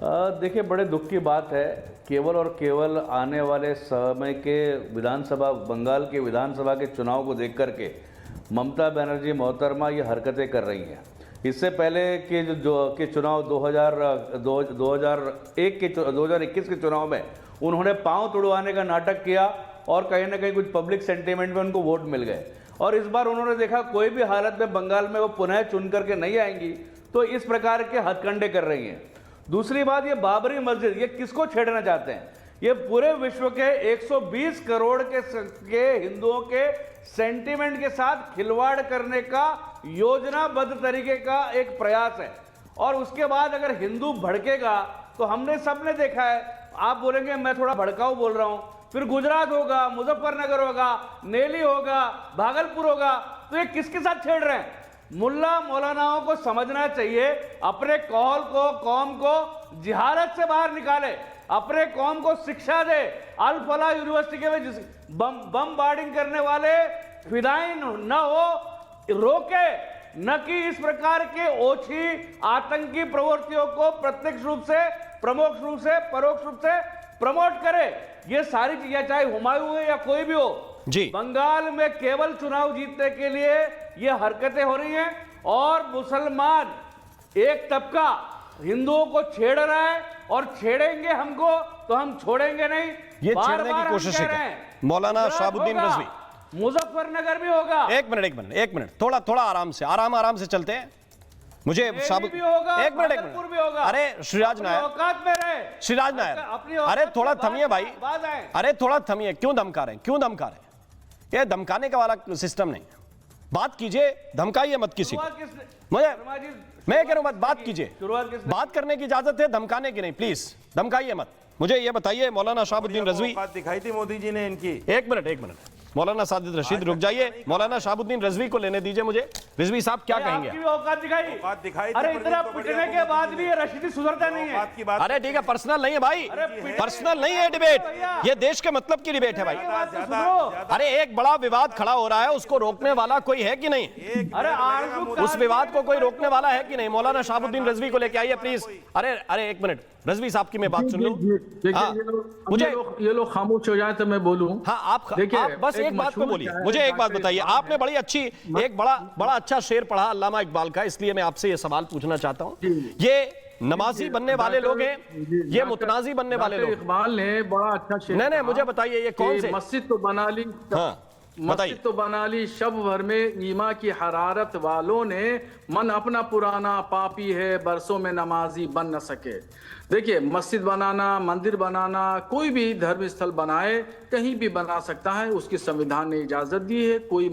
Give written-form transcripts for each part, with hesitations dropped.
देखिए, बड़े दुख की बात है, केवल और केवल आने वाले समय के विधानसभा, बंगाल के विधानसभा के चुनाव को देख कर के ममता बनर्जी मोहतरमा ये हरकतें कर रही हैं। इससे पहले के जो चुनाव 2021 के चुनाव में उन्होंने पांव तुड़वाने का नाटक किया और कहीं ना कहीं कुछ पब्लिक सेंटीमेंट में उनको वोट मिल गए, और इस बार उन्होंने देखा कोई भी हालत में बंगाल में वो पुनः चुन करके नहीं आएंगी, तो इस प्रकार के हथकंडे कर रही हैं। दूसरी बात, ये बाबरी मस्जिद, ये किसको छेड़ना चाहते हैं? ये पूरे विश्व के 120 करोड़ के हिंदुओं के सेंटीमेंट के साथ खिलवाड़ करने का योजनाबद्ध तरीके का एक प्रयास है। और उसके बाद अगर हिंदू भड़केगा तो हमने सबने देखा है, आप बोलेंगे मैं थोड़ा भड़काऊ बोल रहा हूं, फिर गुजरात होगा, मुजफ्फरनगर होगा, नेली होगा, भागलपुर होगा, तो ये किसके साथ छेड़ रहे हैं? मुल्ला मौलानाओं को समझना चाहिए, अपने कौल को, कौम को जिहालत से बाहर निकाले, अपने कौम को शिक्षा दे। अल फलाह यूनिवर्सिटी के में बम बार्डिंग करने वाले फिदाइन न हो, रोके, न कि इस प्रकार के ओछी आतंकी प्रवृत्तियों को प्रत्यक्ष रूप से, प्रमुख रूप से, परोक्ष रूप से प्रमोट करे। ये सारी चीजें, चाहे हुमायूं हो या कोई भी हो जी, बंगाल में केवल चुनाव जीतने के लिए ये हरकतें हो रही हैं। और मुसलमान एक तबका हिंदुओं को छेड़ रहा है, और छेड़ेंगे हमको तो हम छोड़ेंगे नहीं। ये छेड़ने की कोशिश है। मौलाना शहाबुद्दीन रिजवी, मुजफ्फरनगर भी होगा। एक मिनट, थोड़ा आराम से चलते हैं। मुझे भी होगा, एक मिनट भी होगा। अरे श्रीराज नायर, अरे थोड़ा थमिए भाई, अरे थोड़ा थमिए। क्यों धमका रहे हैं? ये धमकाने का वाला सिस्टम नहीं। बात कीजिए, धमकाइए मत किसी को। मैं कह रहा हूं बात कीजिए, बात करने की इजाजत है, धमकाने की नहीं। प्लीज धमकाइए मत। मुझे ये बताइए, मौलाना शहाबुद्दीन रिजवी, दिखाई थी मोदी जी ने इनकी। एक मिनट, मौलाना साजिद रशीद रुक जाइए। मौलाना शहाबुद्दीन रिजवी को लेने दीजिए मुझे। रिजवी साहब क्या कहेंगे? औकात दिखाई। अरे इतना पिटने के बाद भी ये रशीदी सुधरता नहीं है। अरे ठीक है, पर्सनल नहीं है भाई, पर्सनल नहीं है डिबेट, ये देश के मतलब की डिबेट है भाई। अरे एक बड़ा विवाद खड़ा हो रहा है, उसको रोकने वाला कोई है कि नहीं? अरे उस विवाद को कोई रोकने वाला है कि नहीं? मौलाना शहाबुद्दीन रिजवी को लेके आइए प्लीज। अरे एक मिनट, रिजवी साहब की मैं बात सुन लूं। मुझे ये लोग खामोश हो जाए तो मैं बोलूं। हाँ, आप बस एक बात पे बोलिए। मुझे एक बात बताइए, आपने बड़ी अच्छी, एक बड़ा अच्छा शेर पढ़ा अल्लामा इकबाल का, इसलिए मैं आपसे ये सवाल पूछना चाहता हूं। ये नमाजी बनने वाले लोग हैं, ये मुतनाजी बनने वाले लोग। इकबाल ने बड़ा अच्छा शेर, नहीं, मुझे बताइए ये कौन से? मस्जिद तो बना ली, मस्जिद तो बना ली शब भर में ईमा की हरारत वालों ने, मन अपना पुराना पापी है, बरसों में नमाजी बन न सके। देखिए, मस्जिद बनाना, मंदिर बनाना, कोई भी धर्म स्थल बनाए, कहीं भी बना सकता है, उसकी संविधान ने इजाजत दी है। कोई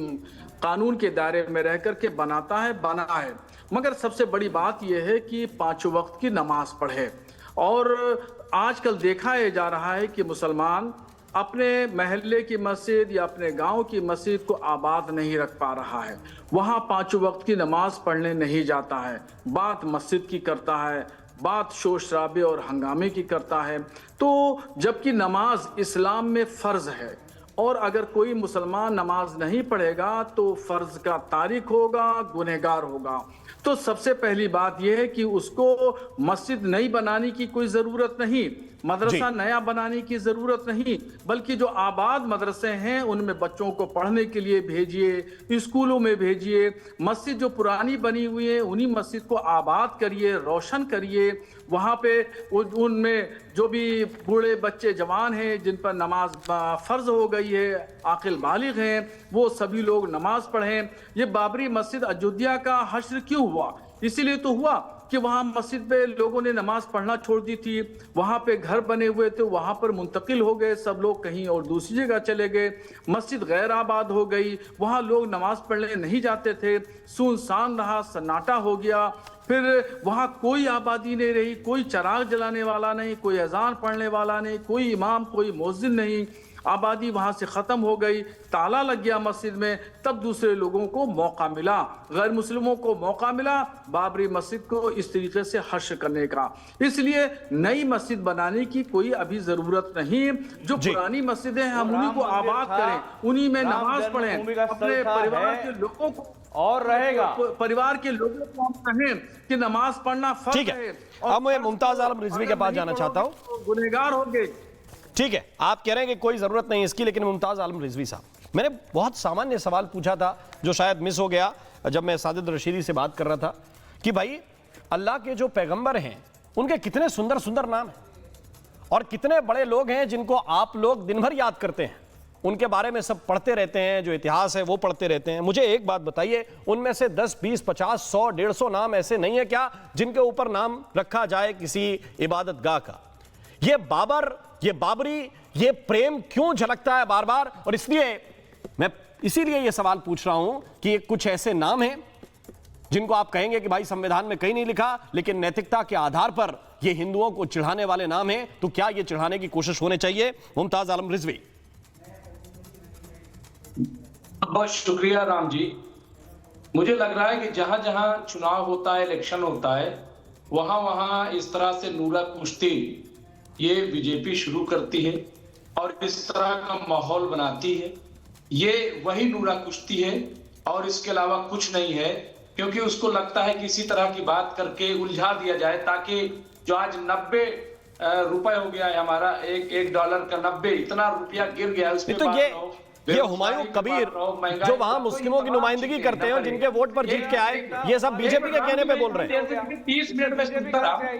कानून के दायरे में रह करके बनाता है, बना है। मगर सबसे बड़ी बात यह है कि 5 वक्त की नमाज पढ़े। और आजकल देखा जा रहा है कि मुसलमान अपने महल्ले की मस्जिद या अपने गांव की मस्जिद को आबाद नहीं रख पा रहा है, वहाँ 5 वक्त की नमाज पढ़ने नहीं जाता है, बात मस्जिद की करता है, बात शोर शराबे और हंगामे की करता है। तो जबकि नमाज इस्लाम में फ़र्ज़ है, और अगर कोई मुसलमान नमाज नहीं पढ़ेगा तो फ़र्ज़ का तारिक होगा, गुनहगार होगा। तो सबसे पहली बात यह है कि उसको मस्जिद नई बनाने की कोई ज़रूरत नहीं, मदरसा नया बनाने की ज़रूरत नहीं, बल्कि जो आबाद मदरसे हैं उनमें बच्चों को पढ़ने के लिए भेजिए, स्कूलों में भेजिए। मस्जिद जो पुरानी बनी हुई है उन्हीं मस्जिद को आबाद करिए, रोशन करिए। वहाँ पे उनमें जो भी बूढ़े बच्चे जवान हैं जिन पर नमाज फ़र्ज़ हो गई है, आकिल बालिग हैं, वो सभी लोग नमाज पढ़ें। ये बाबरी मस्जिद अयोध्या का हश्र क्यों हुआ? इसीलिए तो हुआ कि वहाँ मस्जिद पे लोगों ने नमाज पढ़ना छोड़ दी थी, वहाँ पे घर बने हुए थे, वहाँ पर मुंतकिल हो गए, सब लोग कहीं और दूसरी जगह चले गए, मस्जिद गैर आबाद हो गई, वहाँ लोग नमाज पढ़ने नहीं जाते थे, सुनसान रहा, सन्नाटा हो गया। फिर वहाँ कोई आबादी नहीं रही, कोई चराग जलाने वाला नहीं, कोई अजान पढ़ने वाला नहीं, कोई इमाम, कोई मुअज्जिन नहीं, आबादी वहाँ से ख़त्म हो गई, ताला लग गया मस्जिद में। तब दूसरे लोगों को मौका मिला, गैर मुस्लिमों को मौका मिला बाबरी मस्जिद को इस तरीके से हश्र करने का। इसलिए नई मस्जिद बनाने की कोई अभी ज़रूरत नहीं। जो पुरानी मस्जिदें हैं हम उन्हीं को आबाद करें, उन्हीं में नमाज पढ़ें, अपने परिवार के लोगों को और रहेगा। परिवार के लोगों को हम कहें कि नमाज पढ़ना फर्ज ठीक है, अब मैं मुमताज आलम रिजवी के पास जाना चाहता हूं। तो गुनहगार हो गए। ठीक है, आप कह रहे हैं कि कोई जरूरत नहीं इसकी, लेकिन मुमताज आलम रिजवी साहब, मैंने बहुत सामान्य सवाल पूछा था जो शायद मिस हो गया जब मैं साजिद रशीदी से बात कर रहा था कि भाई अल्लाह के जो पैगंबर हैं उनके कितने सुंदर सुंदर नाम हैं और कितने बड़े लोग हैं जिनको आप लोग दिन भर याद करते हैं, उनके बारे में सब पढ़ते रहते हैं, जो इतिहास है वो पढ़ते रहते हैं। मुझे एक बात बताइए, उनमें से 10, 20, 50, 100, 150 नाम ऐसे नहीं है क्या जिनके ऊपर नाम रखा जाए किसी इबादत गाह का? ये बाबर, ये बाबरी, ये प्रेम क्यों झलकता है बार बार? और इसलिए मैं इसीलिए ये सवाल पूछ रहा हूं कि ये कुछ ऐसे नाम हैं जिनको आप कहेंगे कि भाई संविधान में कहीं नहीं लिखा, लेकिन नैतिकता के आधार पर ये हिंदुओं को चिढ़ाने वाले नाम हैं, तो क्या ये चिढ़ाने की कोशिश होनी चाहिए? मुमताज आलम रिजवी। बहुत शुक्रिया राम जी। मुझे लग रहा है कि जहां जहां चुनाव होता है, इलेक्शन होता है, वहां वहां इस तरह से नूरा कुश्ती ये बीजेपी शुरू करती है और इस तरह का माहौल बनाती है। ये वही नूरा कुश्ती है और इसके अलावा कुछ नहीं है, क्योंकि उसको लगता है कि इसी तरह की बात करके उलझा दिया जाए ताकि जो आज 90 रुपए हो गया है हमारा, एक डॉलर का 90, इतना रुपया गिर गया है। तो ये हुमायूं कबीर जो वहां मुस्लिमों की नुमाइंदगी करते हैं, जिनके वोट पर जीत के आए, ये सब बीजेपी के कहने पे बोल रहे हैं। 30 मिनट में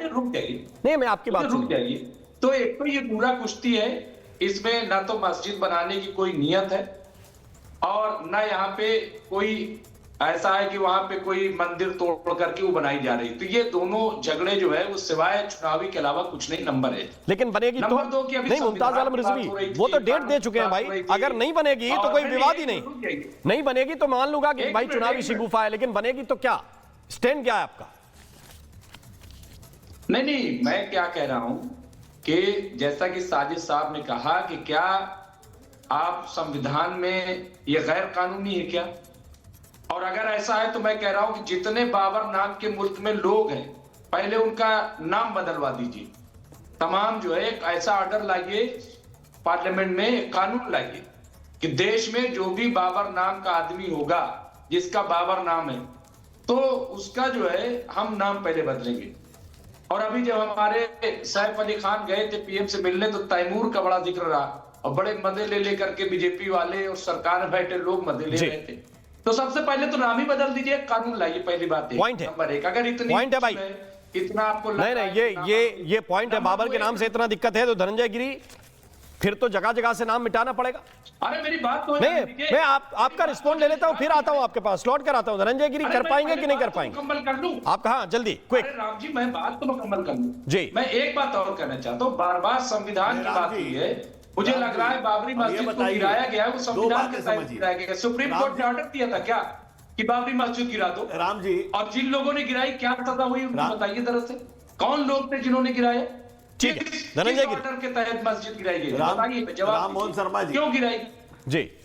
रुक जाइए। नहीं, मैं आपकी बात रुक जाइए। तो एक तो ये पूरा कुश्ती है, इसमें ना तो मस्जिद बनाने की कोई नियत है और ना यहाँ पे कोई ऐसा है कि वहां पे कोई मंदिर तोड़ करके वो बनाई जा रही। तो ये दोनों झगड़े जो है वो सिवाय चुनावी के अलावा कुछ नहीं। नंबर 1, लेकिन बनेगी तो नहीं। मुमताज आलम रिजवी वो तो डेट दे चुके हैं भाई, अगर नहीं बनेगी तो कोई विवाद ही नहीं बनेगी तो मान लूंगा कि भाई चुनावी शिगुफा है, लेकिन बनेगी तो क्या स्टैंड क्या है आपका? नहीं, मैं क्या कह रहा हूं कि जैसा कि साजिद साहब ने कहा कि क्या आप संविधान में ये गैर कानूनी है क्या? और अगर ऐसा है तो मैं कह रहा हूं कि जितने बाबर नाम के मुल्क में लोग हैं, पहले उनका नाम बदलवा दीजिए। तमाम जो है एक ऐसा ऑर्डर लाइए, पार्लियामेंट में एक कानून लाइए कि देश में जो भी बाबर नाम का आदमी होगा, जिसका बाबर नाम है, तो उसका जो है हम नाम पहले बदलेंगे। और अभी जब हमारे सैफ अली खान गए थे पीएम से मिलने, तो तैमूर का बड़ा जिक्र रहा और बड़े मजे ले लेकर के बीजेपी वाले और सरकार में बैठे लोग मजे ले रहे थे। तो सबसे पहले तो नाम ही बदल दीजिए, कानून लाइए। पहली बात नंबर 1, अगर इतनी पॉइंट है भाई, इतना आपको नहीं, ये पॉइंट है। बाबर के नाम से इतना दिक्कत है तो धनंजय गिरी फिर तो जगह जगह से नाम मिटाना पड़ेगा। अरे मेरी बात तो नहीं, मैं आपका रिस्पॉन्ड ले लेता हूं, फिर आता हूं आपके पास, लौट कर आता हूं। धनंजय गिरी कर पाएंगे कि नहीं कर पाएंगे? मुकम्मल कर लूं आप कहा जल्दी क्विक। राम जी, मैं बात तो मुकम्मल कर लूं जी। मैं एक बात और कहना चाहता हूं, बार बार संविधान की बात हुई है। मुझे लग रहा है बाबरी मस्जिद को गिराया गया है, वो संविधान के तहत गिराया गया। सुप्रीम कोर्ट ने ऑर्डर दिया था क्या कि बाबरी मस्जिद गिरा दो? राम जी, और जिन लोगों ने गिराई क्या सजा हुई उनको बताइए दरअसल, कौन लोग थे जिन्होंने गिराया? ठीक है, धनंजय गिरी ऑर्डर के तहत मस्जिद गिराई गई, राम बताइए जवाब। राम मोहन शर्मा जी, क्यों गिराई? जी,